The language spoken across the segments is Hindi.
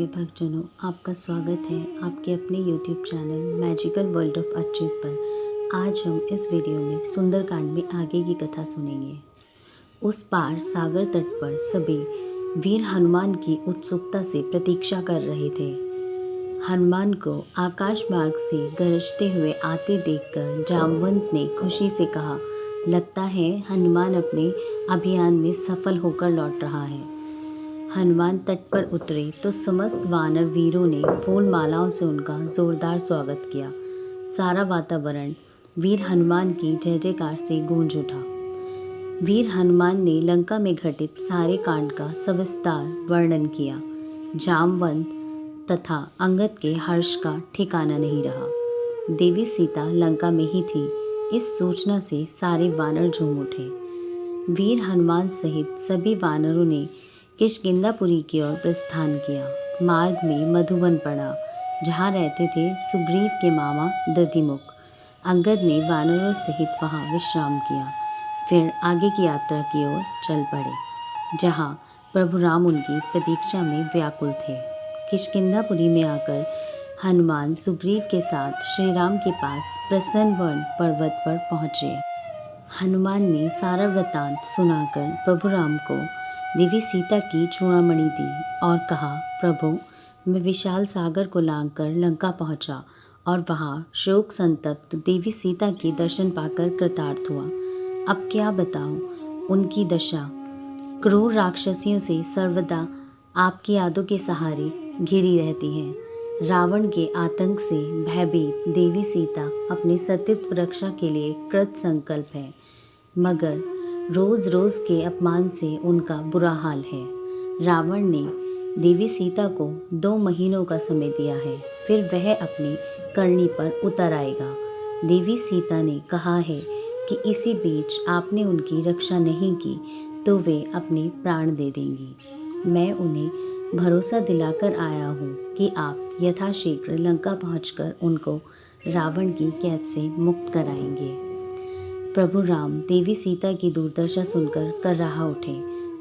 प्यारे भक्तजनों, आपका स्वागत है आपके अपने YouTube channel magical world of Achyut पर। आज हम इस वीडियो में सुंदरकांड में आगे की कथा सुनेंगे। उस पार सागर तट पर सभी वीर हनुमान की उत्सुकता से प्रतीक्षा कर रहे थे। हनुमान को आकाश मार्ग से गरजते हुए आते देखकर जामवंत ने खुशी से कहा, लगता है हनुमान अपने अभियान में सफल होकर लौट रहा है। हनुमान तट पर उतरे तो समस्त वानर वीरों ने फूल मालाओं से उनका जोरदार स्वागत किया। सारा वातावरण वीर हनुमान की जय जयकार से गूंज उठा। वीर हनुमान ने लंका में घटित सारे कांड का सविस्तार वर्णन किया। जामवंत तथा अंगद के हर्ष का ठिकाना नहीं रहा। देवी सीता लंका में ही थी, इस सूचना से सारे वानर झूम उठे। वीर हनुमान सहित सभी वानरों ने किष्किंधापुरी की ओर प्रस्थान किया। मार्ग में मधुवन पड़ा, जहाँ रहते थे सुग्रीव के मामा दधिमुख। अंगद ने वानरों सहित वहाँ विश्राम किया, फिर आगे की यात्रा की ओर चल पड़े, जहाँ प्रभु राम उनकी प्रतीक्षा में व्याकुल थे। किष्किंधापुरी में आकर हनुमान सुग्रीव के साथ श्री राम के पास प्रसन्न पर्वत पर पहुँचे। हनुमान ने सारा वृतांत सुनाकर प्रभु राम को देवी सीता की चूड़ामणि दी और कहा, प्रभु, मैं विशाल सागर को लांघकर लंका पहुंचा और वहां शोक संतप्त देवी सीता के दर्शन पाकर कृतार्थ हुआ। अब क्या बताऊं, उनकी दशा क्रूर राक्षसियों से सर्वदा आपकी यादों के सहारे घिरी रहती है। रावण के आतंक से भयभीत देवी सीता अपने सतीत्व रक्षा के लिए कृत संकल्प है, मगर रोज रोज के अपमान से उनका बुरा हाल है। रावण ने देवी सीता को 2 महीनों का समय दिया है, फिर वह अपनी करनी पर उतर आएगा। देवी सीता ने कहा है कि इसी बीच आपने उनकी रक्षा नहीं की तो वे अपने प्राण दे देंगी। मैं उन्हें भरोसा दिलाकर आया हूँ कि आप यथाशीघ्र लंका पहुँचकर उनको रावण की कैद से मुक्त कराएंगे। प्रभु राम देवी सीता की दुर्दशा सुनकर कर्राहा उठे।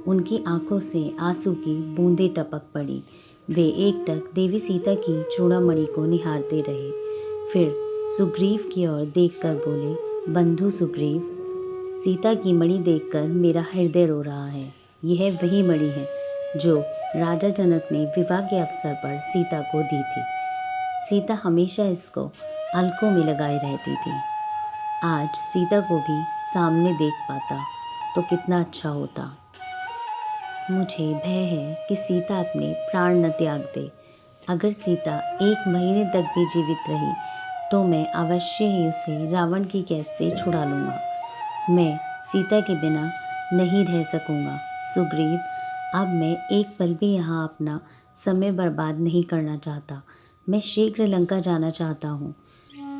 उनकी आंखों से आंसू की बूंदें टपक पड़ी। वे एकटक देवी सीता की चूड़ामणि को निहारते रहे, फिर सुग्रीव की ओर देखकर बोले, बंधु सुग्रीव, सीता की मणि देखकर मेरा हृदय रो रहा है। यह वही मणि है जो राजा जनक ने विवाह के अवसर पर सीता को दी थी। सीता हमेशा इसको अलकों में लगाई रहती थी। आज सीता को भी सामने देख पाता तो कितना अच्छा होता। मुझे भय है कि सीता अपने प्राण न त्याग दे। अगर सीता 1 महीने तक भी जीवित रही तो मैं अवश्य ही उसे रावण की कैद से छुड़ा लूँगा। मैं सीता के बिना नहीं रह सकूँगा। सुग्रीव, अब मैं एक पल भी यहाँ अपना समय बर्बाद नहीं करना चाहता। मैं शीघ्र लंका जाना चाहता हूँ।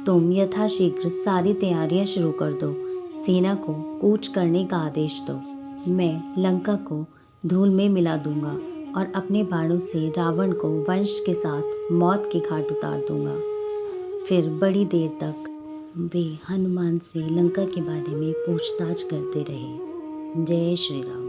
तुम यथाशीघ्र सारी तैयारियां शुरू कर दो। सेना को कूच करने का आदेश दो। मैं लंका को धूल में मिला दूंगा और अपने बाणों से रावण को वंश के साथ मौत के घाट उतार दूंगा। फिर बड़ी देर तक वे हनुमान से लंका के बारे में पूछताछ करते रहे। जय श्री राम।